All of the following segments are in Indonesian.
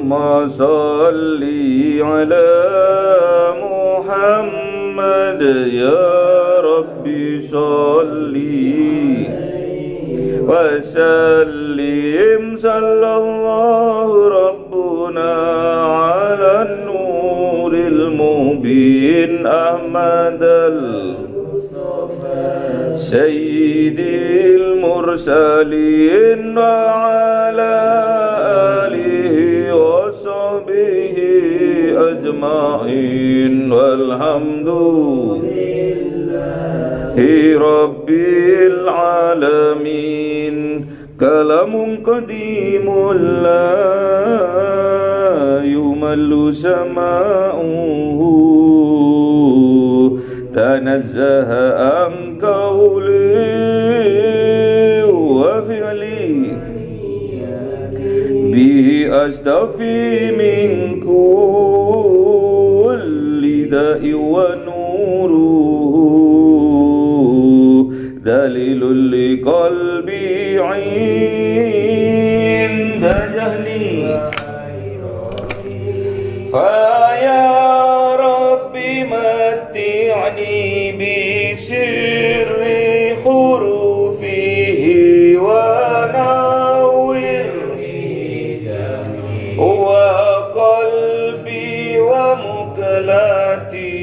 اللهم صل على محمد يا ربي صل وسلم صلى الله ربنا على النور المبين أحمد سيد المرسلين وعلى آله وصحبه أجمعين والحمد لله رب العالمين كلام قديم لا يمل سماؤه تنزه عن قولي وفعلي به أستفي من كل داء ونوره دليل لقلبي عند جهلي فيا ربي متعني بسر حروفه ونور وقلبي ومكلاتي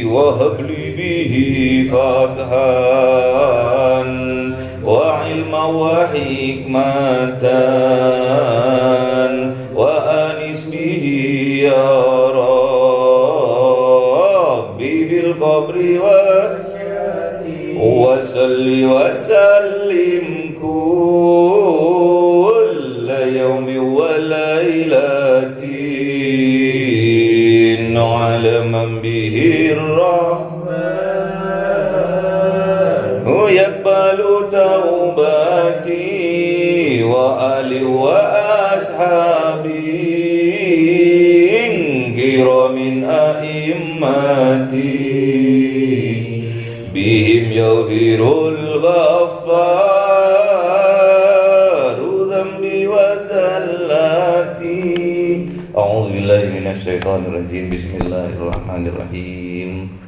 وهب لي به فتحا وعلما وحكمة وأنس به يا ربي في القبر وصل وسلم كل يوم وليلة على من به الرحمن يقبل توبتي وآل وأصحابي كرام أئمتي بهم يغفر الغفار ذنبي وزلاتي أعوذ بالله من الشيطان الرجيم بسم الله الرحمن الرحيم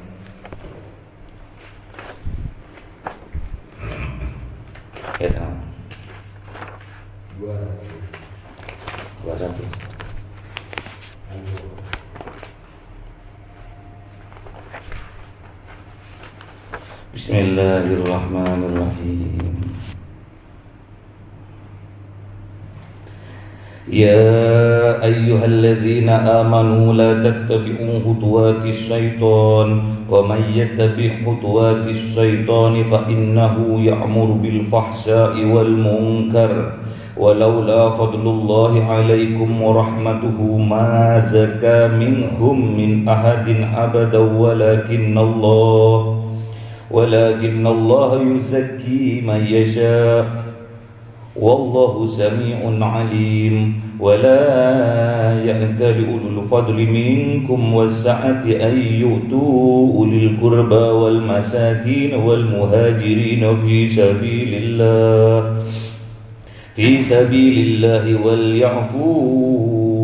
Bismillahirrahmanirrahim. Ya ayyuhalladzina amanu la tattabi'u khutuwatis syaitan wa may yattabi' khutuwatis syaitani fa innahu ya'muru bil fahsya'i wal munkar walaula fadlullahi 'alaikum wa rahmatuhu ma zaka minkum min ahadin abada ولكن الله يزكي من يشاء والله سميع عليم ولا يأتل أولو الفضل منكم والسعة أن يؤتوا أولي القربى والمساكين والمهاجرين في سبيل الله وليعفوا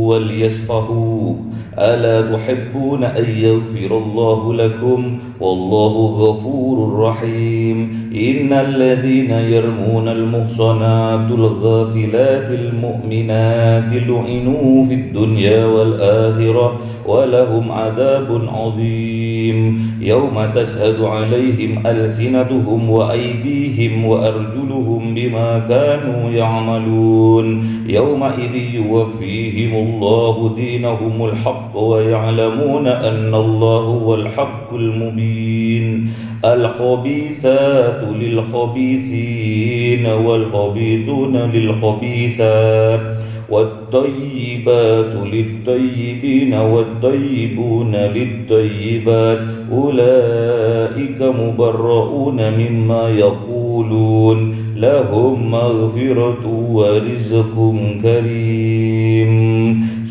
وليصفحوا ألا تحبون أن يغفر الله لكم والله غفور رحيم إن الذين يرمون المحصنات الغافلات المؤمنات لعنوا في الدنيا والآخرة ولهم عذاب عظيم يوم تشهد عليهم ألسنتهم وأيديهم وأرجلهم بما كانوا يعملون يومئذ يوفيهم الله دينهم الحق ويعلمون أن الله هو الحق المبين الخبيثات للخبيثين والخبيثون للخبيثات والطيبات للطيبين والطيبون للطيبات أولئك مبرؤون مما يقولون لهم مغفرة ورزق كريم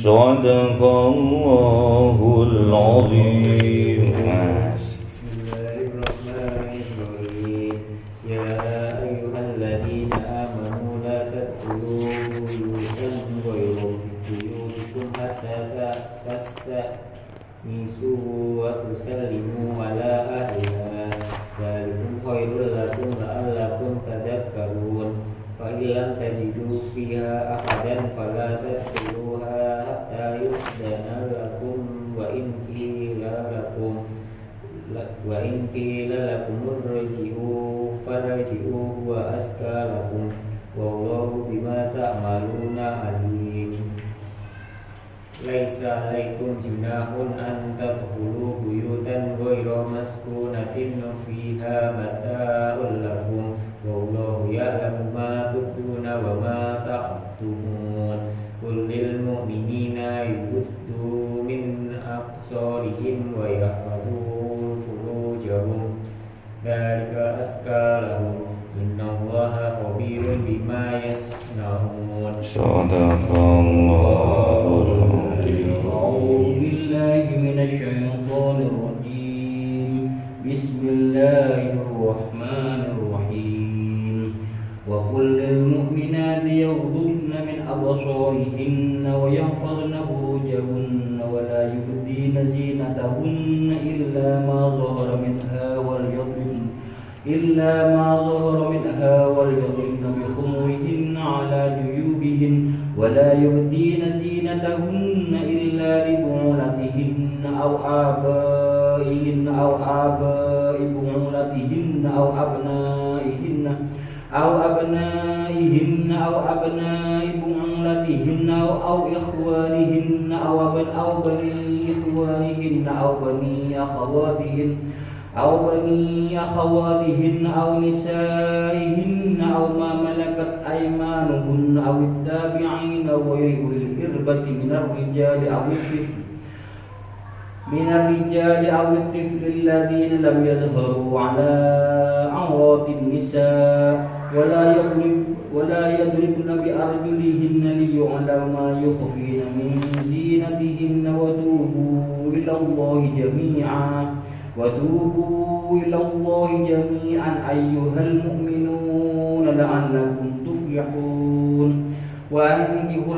صدق الله العظيم. hatta tastanisu wa tusallimu ala ahliha dzalikum khairul lakum la'allakum tadhakkarun fa illam tajidu fiha ahadan fala tadkhuluha hatta yu'dana lakum wa in qila lakum irji'u farji'u wa azka lakum wallahu bima ta'maluna alim. Laisa alaikum junahun an tadkhulu buyutan ghayra maskunatin fiha mata'un lakum wallahu ya'lamu ma tubduna wa ma taktumun. Qul lil mu'minina yughuddu min absarihim wa yahfadhu furujahum dzalika azka lahum innallaha khabirun bima yasnaun. Sadaqallahul azim. A'udzu billahi minasyaitonir rajim. Bismillahirrahmanirrahim. Wa qul lil mu'minati yaghuddna min absarihinna wa yahfazna furujahunna wa la yubdina zinatahunna illa ma zahara minha wal yadribna bi khumurihinna ala juyubihin wa la yubdina zinatahunna illa li bu'ulatihinna aw abaihinna aw abai bu'ulatihinna aw abnaihinna aw abnai bu'ulatihinna aw ikhwanihinna aw bani ikhwanihinna aw bani akhawatihinna aw nisaihinna aw ma malakat aymanuhunna aw at-tabi'ina wa ulil irbati من الرجال أو الطفل الذين لم يظهروا على عورات النساء ولا يضربن بأرجلهن ليعلم ما يخفين من زينتهن وتوبوا إلى الله جميعا أيها المؤمنون لعلكم تفلحون. وأنكحوا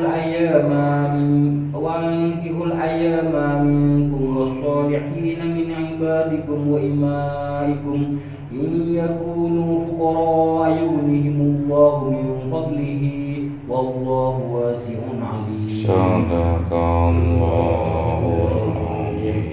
الأيام منكم والصالحين من عبادكم وإمائكم إن يكونوا فقراء يغنيهم الله من فضله والله واسع عليم. Sadaqallahul azim.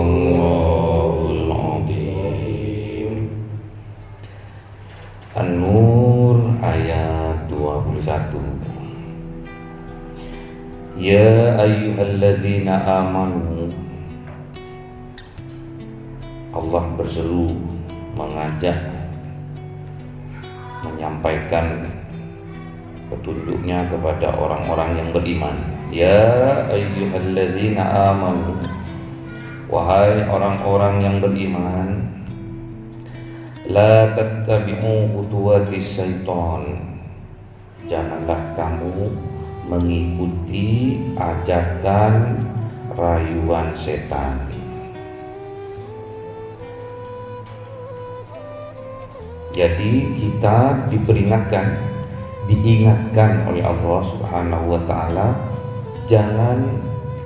Sadaqallahul azim. An-Nur ayat 21. Ya ayyuhalladzina amanu. Allah berseru, mengajak, menyampaikan petunjuknya kepada orang-orang yang beriman. Ya ayyuhalladzina amanu, wahai orang-orang yang beriman, la tattabi'u khutuwatis syaitan, janganlah kamu mengikuti ajakan rayuan setan. Jadi kita diingatkan oleh Allah Subhanahu wa taala, jangan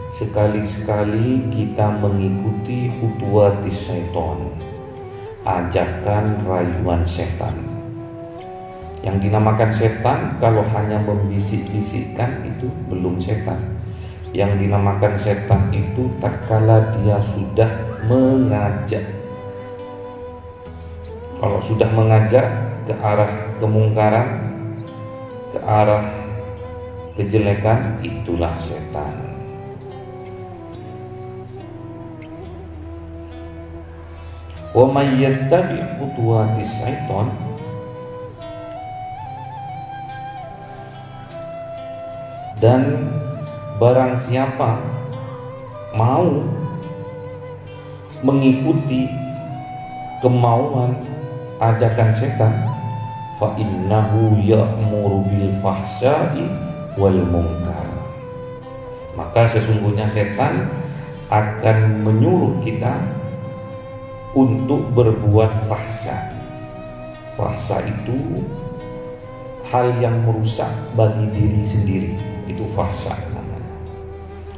sekali-sekali kita mengikuti khutuwatis syaitan, ajakan rayuan setan. Yang dinamakan setan kalau hanya membisik-bisikkan itu belum setan. Yang dinamakan setan itu tatkala dia sudah mengajak. Kalau sudah mengajak ke arah kemungkaran, ke arah kejelekan, itulah setan. Wa may yattabi khutuwatis syaiton, dan barang siapa mau mengikuti kemauan ajakan setan, fa innahu ya'muru bil fahsya'i wal munkar, maka sesungguhnya setan akan menyuruh kita untuk berbuat fahsya. Fahsya itu hal yang merusak bagi diri sendiri, itu fahsya namanya.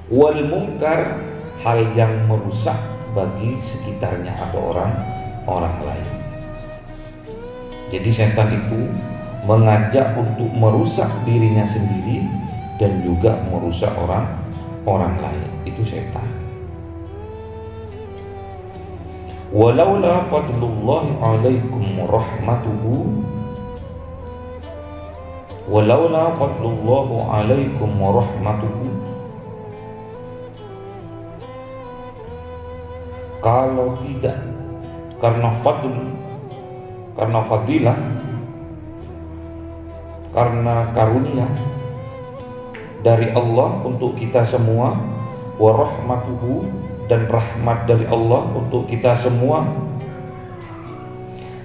Wal munkar, hal yang merusak bagi sekitarnya atau orang lain. Jadi setan itu mengajak untuk merusak dirinya sendiri dan juga merusak orang lain. Itu setan. Walaula fadlullahi alaikum rahmatuhu, walaula fadlullahi alaikum rahmatuhu, kalau tidak karena fadl, karena fadilah, karena karunia dari Allah untuk kita semua, wa rahmatuhu, dan rahmat dari Allah untuk kita semua,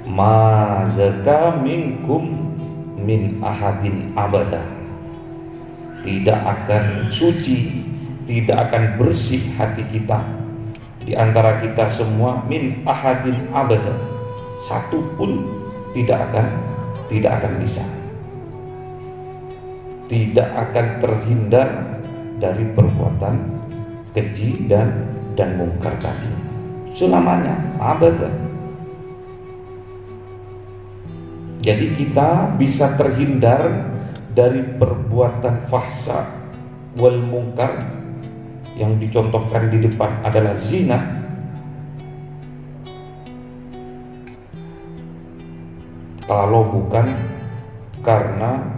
ma zaka minkum min ahadin abada, tidak akan suci, tidak akan bersih hati kita di antara kita semua, min ahadin abada, satu pun tidak akan bisa, tidak akan terhindar dari perbuatan keji dan mungkar tadi selamanya, abadan. Jadi kita bisa terhindar dari perbuatan fahsya wal mungkar yang dicontohkan di depan adalah zina, kalau bukan karena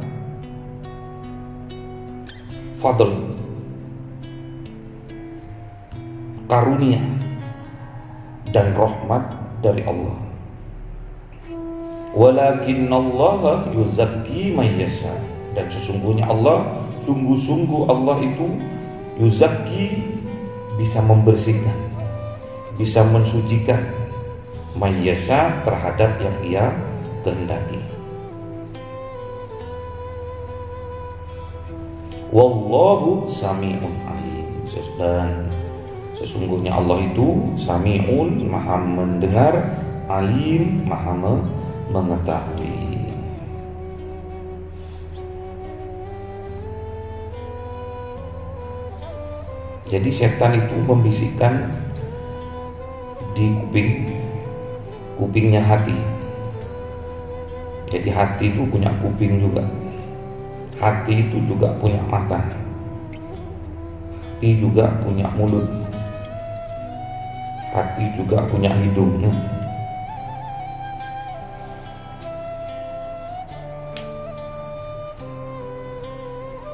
fadl, karunia dan rahmat dari Allah. Walakinnallaha yuzakki man yasha, dan sesungguhnya Allah, sungguh-sungguh Allah itu yuzakki, bisa membersihkan, bisa mensucikan, man yasha, terhadap yang Ia kehendaki. Wallahu sami'un alim, dan sesungguhnya Allah itu sami'un, maha mendengar, alim, maha mengetahui. Jadi setan itu membisikkan di kupingnya hati. Jadi hati itu punya kuping juga, hati itu juga punya mata, hati juga punya mulut, hati juga punya hidung.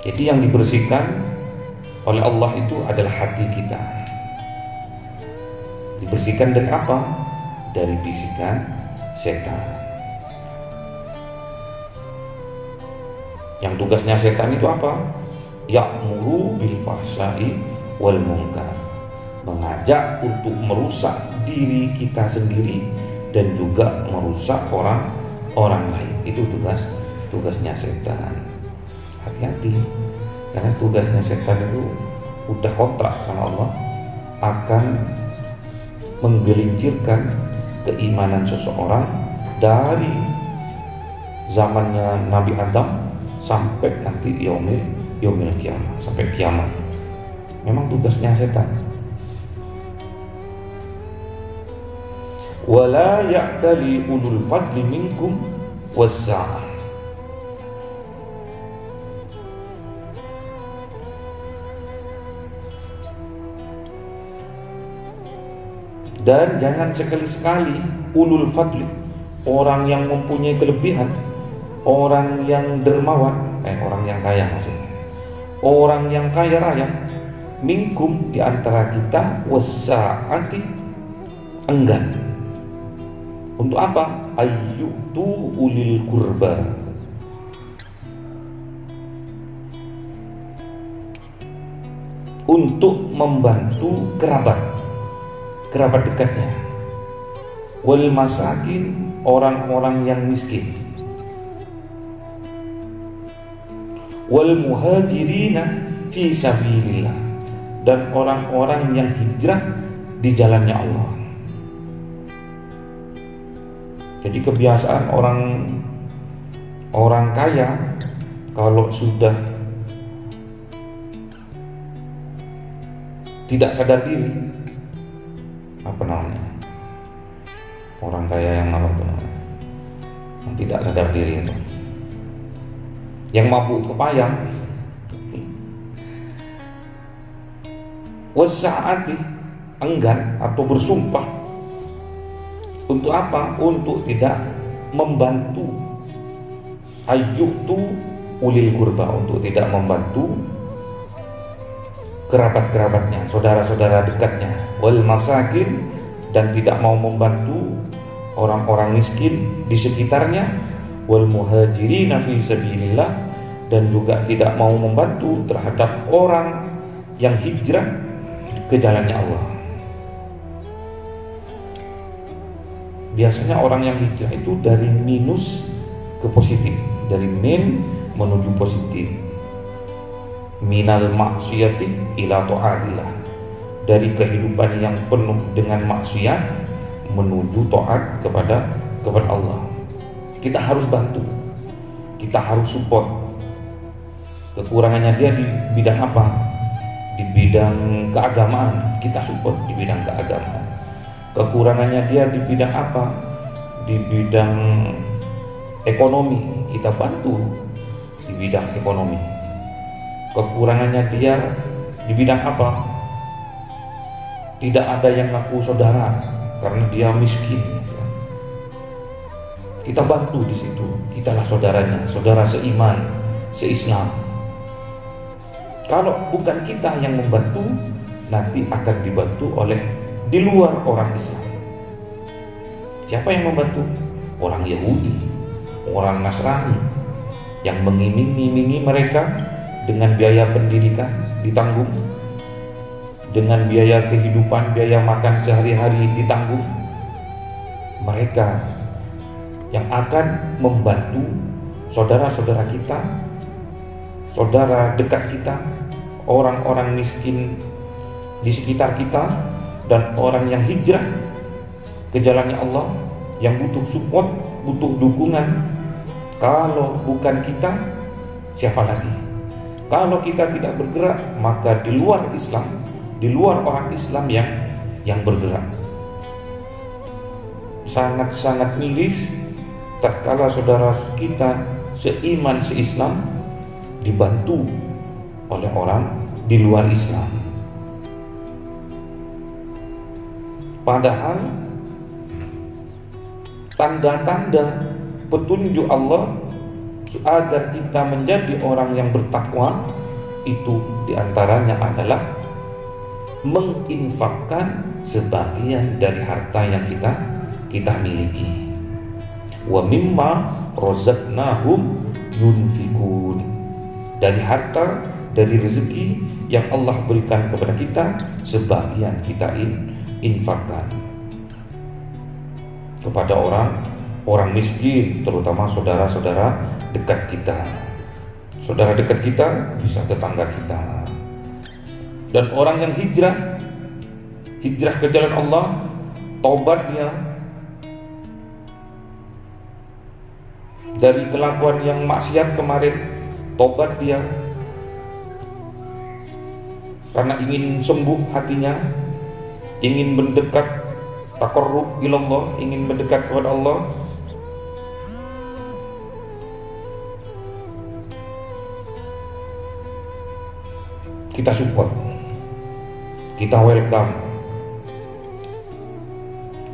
Jadi yang dibersihkan oleh Allah itu adalah hati kita. Dibersihkan dari apa? Dari bisikan setan. Yang tugasnya setan itu apa? Ya'muru bil fahsya'i wal munkar, mengajak untuk merusak diri kita sendiri dan juga merusak orang lain. Itu tugasnya setan. Hati-hati, karena tugasnya setan itu udah kontrak sama Allah, akan menggelincirkan keimanan seseorang dari zamannya Nabi Adam sampai nanti yaumil kiamah, sampai kiamat. Memang tugasnya setan. Wala ya'tali ulul fadli minkum wassa'ah, Dan jangan sekali-sekali ulul fadli, orang yang mempunyai kelebihan, orang yang dermawan, orang yang kaya maksudnya, orang yang kaya raya, minkum di antara kita, wasa'ati enggan. Untuk apa? Ayyutu ulil kurba, untuk membantu kerabat dekatnya, wal masakin, orang-orang yang miskin, wal muhajirina fi sabilillah, dan orang-orang yang hijrah di jalannya Allah. Jadi kebiasaan orang kaya kalau sudah tidak sadar diri, apa namanya, orang kaya yang apa itu namanya, yang tidak sadar diri itu, yang mabuk kepayang, wasaati enggan atau bersumpah untuk apa? Untuk tidak membantu, ayyutu ulil kurba, untuk tidak membantu kerabat-kerabatnya, saudara-saudara dekatnya, wal masakin, dan tidak mau membantu orang-orang miskin di sekitarnya, wal muhajirina fi sabilillah, dan juga tidak mau membantu terhadap orang yang hijrah ke jalannya Allah. Biasanya orang yang hijrah itu dari minus ke positif, dari min menuju positif, minal maksiati ila ta'atillah, dari kehidupan yang penuh dengan maksiat menuju taat kepada Allah. Kita harus bantu, kita harus support. Kekurangannya dia di bidang apa? Di bidang keagamaan, kita support di bidang keagamaan. Kekurangannya dia di bidang apa? Di bidang ekonomi, kita bantu di bidang ekonomi. Kekurangannya dia di bidang apa? Tidak ada yang ngaku saudara karena dia miskin. Kita bantu di situ. Kitalah saudaranya, saudara seiman, seislam. Kalau bukan kita yang membantu, nanti akan dibantu oleh di luar orang Islam. Siapa yang membantu? Orang Yahudi, orang Nasrani, yang mengiming-imingi mereka dengan biaya pendidikan ditanggung, dengan biaya kehidupan, biaya makan sehari-hari ditanggung. Mereka yang akan membantu saudara-saudara kita, saudara dekat kita, orang-orang miskin di sekitar kita, dan orang yang hijrah ke jalannya Allah, yang butuh support, butuh dukungan. Kalau bukan kita, siapa lagi? Kalau kita tidak bergerak, maka di luar Islam, di luar orang Islam yang bergerak. Sangat-sangat miris tatkala saudara kita seiman, seislam dibantu oleh orang di luar Islam. Padahal tanda-tanda petunjuk Allah agar kita menjadi orang yang bertakwa itu diantaranya adalah menginfakkan sebagian dari harta yang kita miliki. Wa mimma razaqnahum yunfikun, dari harta, dari rezeki yang Allah berikan kepada kita, sebagian kita infakkan kepada orang miskin, terutama saudara-saudara dekat kita. Saudara dekat kita bisa tetangga kita. Dan orang yang hijrah ke jalan Allah, taubat dia dari kelakuan yang maksiat kemarin, taubat dia karena ingin sembuh hatinya, ingin mendekat, taqarrub ilallah, ingin mendekat kepada Allah. Kita support, kita welcome,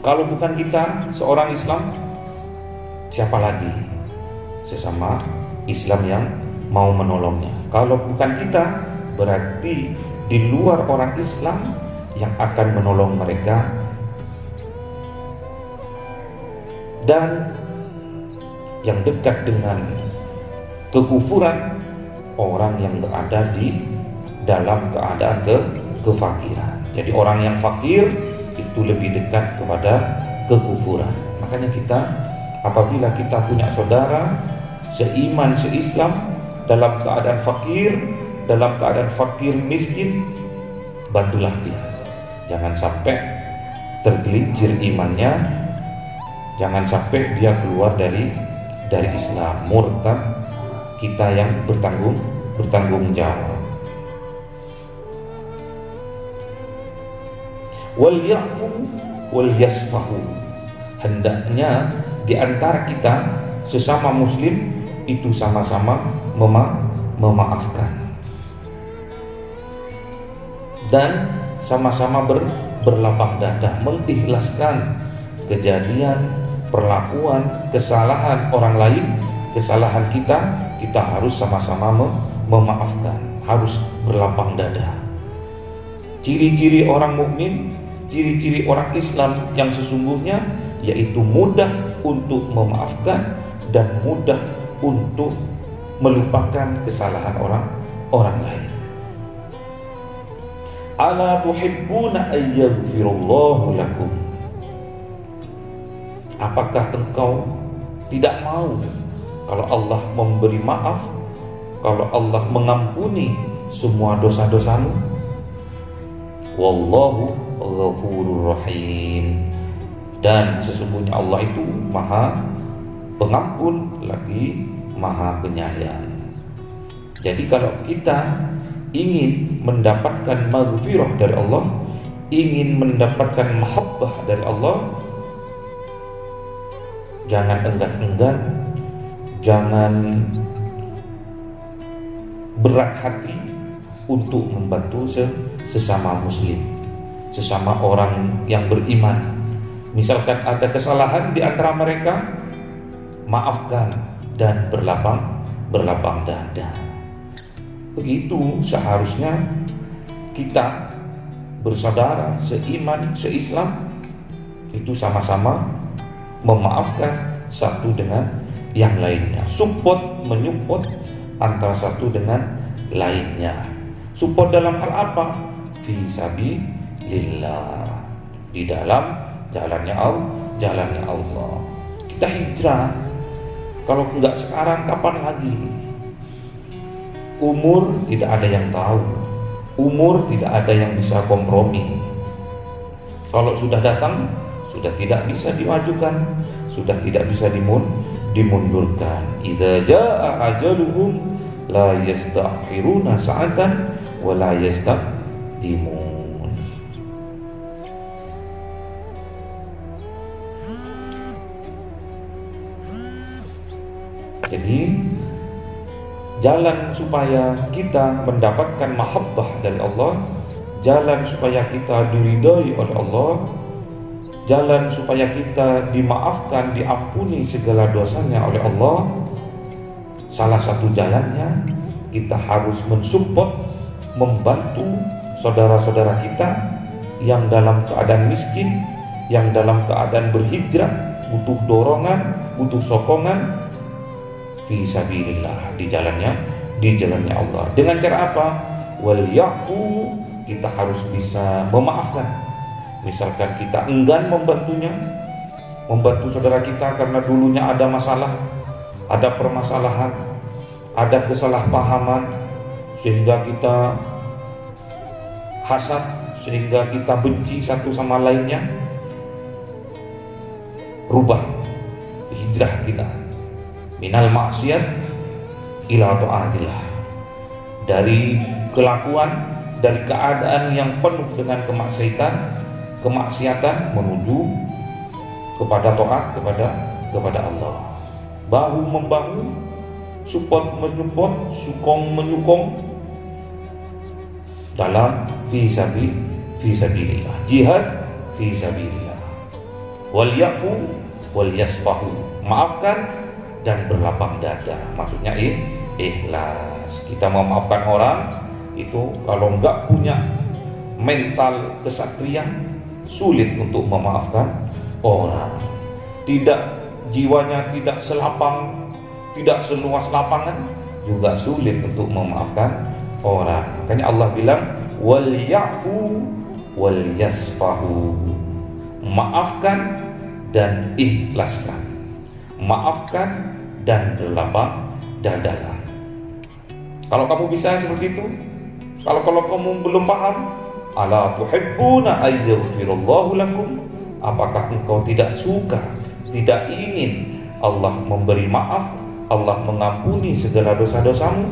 Kalau bukan kita seorang Islam, siapa lagi sesama Islam yang mau menolongnya? Kalau bukan kita, berarti di luar orang Islam yang akan menolong mereka. Dan yang dekat dengan kekufuran, orang yang berada di dalam keadaan kefakiran. Jadi orang yang fakir itu lebih dekat kepada kekufuran. Makanya kita, apabila kita punya saudara seiman, seislam, dalam keadaan fakir miskin, bantulah dia. Jangan sampai tergelincir imannya, jangan sampai dia keluar dari Islam, murtad, kita yang bertanggung jawab. Wal ya'fu wal yasfahu, hendaknya di antara kita sesama muslim itu sama-sama memaafkan dan sama-sama berlapang dada, mengikhlaskan kejadian, perlakuan, kesalahan orang lain, kesalahan kita harus sama-sama memaafkan, harus berlapang dada. Ciri-ciri orang mukmin, ciri-ciri orang Islam yang sesungguhnya yaitu mudah untuk memaafkan dan mudah untuk melupakan kesalahan orang lain. Ala tuhibbuna ayyaghfirallahu lakum, apakah engkau tidak mau kalau Allah memberi maaf, kalau Allah mengampuni semua dosa-dosamu? Wallahu ghafurur rahim, dan sesungguhnya Allah itu maha pengampun lagi maha penyayang. Jadi kalau kita ingin mendapatkan maghfirah dari Allah, ingin mendapatkan mahabbah dari Allah, jangan enggan-enggan, jangan berat hati untuk membantu sesama muslim, sesama orang yang beriman. Misalkan ada kesalahan di antara mereka, maafkan dan berlapang dada. Begitu seharusnya kita bersaudara seiman, seislam itu sama-sama memaafkan satu dengan yang lainnya, support, menyupport antara satu dengan lainnya. Support dalam hal apa? Fi sabilillah, di dalam jalannya Allah. Kita hijrah, kalau enggak sekarang kapan lagi? Umur tidak ada yang tahu, umur tidak ada yang bisa kompromi. Kalau sudah datang, sudah tidak bisa dimajukan, sudah tidak bisa dimundurkan. Idza jaa ajaluhum la yastakhiruna sa'atan wa la yastaqdimun. Jadi jalan supaya kita mendapatkan mahabbah dari Allah, jalan supaya kita diridhai oleh Allah, jalan supaya kita dimaafkan, diampuni segala dosanya oleh Allah, salah satu jalannya kita harus mensupport, membantu saudara-saudara kita yang dalam keadaan miskin, yang dalam keadaan berhijrah, butuh dorongan, butuh sokongan, fi sabilillah, di jalannya Allah. Dengan cara apa? Wal ya'fu, kita harus bisa memaafkan. Misalkan kita enggan membantu saudara kita karena dulunya ada masalah, ada permasalahan, ada kesalahpahaman, sehingga kita hasad, sehingga kita benci satu sama lainnya. Rubah hijrah kita minal maksiat ila ta'atillah, dari kelakuan, dari keadaan yang penuh dengan kemaksiatan menuju kepada taat kepada Allah. Bahu membahu, support menyupport, sukong menyukong dalam fi sabilillah, jihad fi sabilillah. wal yafu wal yasfahu, maafkan dan berlapang dada. Maksudnya ikhlas. Kita memaafkan orang itu kalau enggak punya mental kesatria, sulit untuk memaafkan orang. Jiwanya tidak selapang, tidak seluas lapangan, juga sulit untuk memaafkan orang. Makanya Allah bilang wal ya'fu wal yasfahu, maafkan dan ikhlaskan, maafkan dan berlapang dadalah. Kalau kamu bisa seperti itu, kalau kamu belum paham, ala tuhibbuna ayyaghfirallahu lakum, apakah engkau tidak suka, tidak ingin Allah memberi maaf, Allah mengampuni segala dosa-dosamu?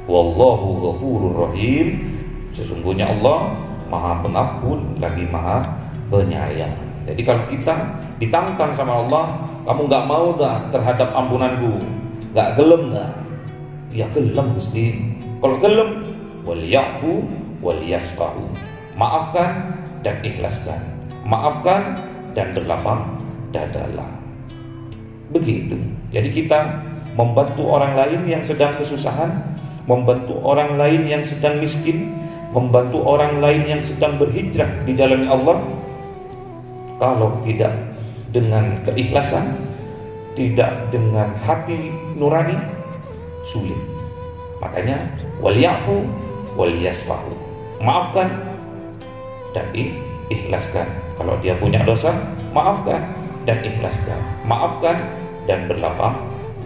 Wallahu ghafurur rahim, sesungguhnya Allah Maha Pengampun lagi Maha Penyayang. Jadi kalau kita ditantang sama Allah, kamu gak mau gak terhadap ampunanku, gak gelem gak? Ya gelem Gusti. Kalau gelem, wal ya'fu wal yasfahu, maafkan dan ikhlaskan, maafkan dan berlapang dadalah. Begitu. Jadi kita membantu orang lain yang sedang kesusahan, membantu orang lain yang sedang miskin, membantu orang lain yang sedang berhijrah di jalan Allah. Kalau tidak dengan keikhlasan, tidak dengan hati nurani, sulit. Makanya wal ya'fu wal yasfahu, maafkan dan ikhlaskan. Kalau dia punya dosa, maafkan dan ikhlaskan, maafkan dan berlapang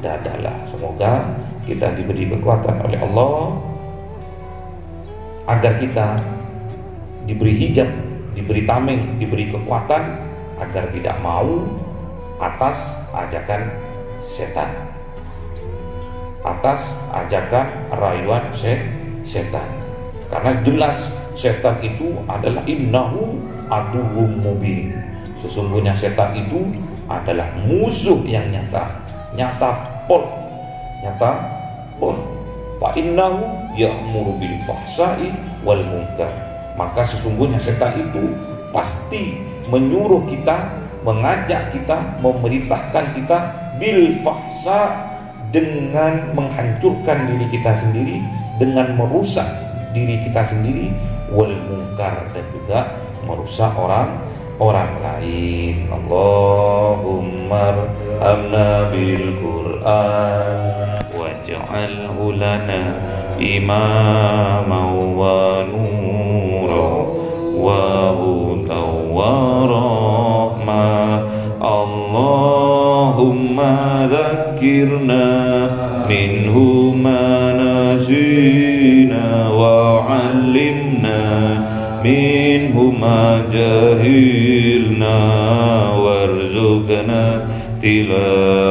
dadalah. Semoga kita diberi kekuatan oleh Allah agar kita diberi hijab, diberi tameng, diberi kekuatan agar tidak mau atas ajakan setan, atas ajakan rayuan setan. Karena jelas setan itu adalah innahu aduwwum mubin. Sesungguhnya setan itu adalah musuh yang nyata pol. Fa innahu ya'muru bil fahsai wal munkar. Maka sesungguhnya setan itu pasti menyuruh kita, mengajak kita, memerintahkan kita bil fahsa, dengan menghancurkan diri kita sendiri, dengan merusak diri kita sendiri, wal munkar, dan juga merusak orang lain. Allahumma arhamna bil Qur'an waj'alhu lana imaman wa nuran wa hudan wa rahmah. Allahumma dhakkirna minhu ma nasina wa 'allimna minhu ma jahilna warzuqna tilawatahu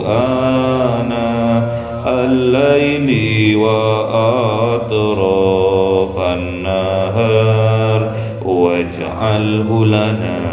ana al-laili wa atrafan nahar waj'alhu lana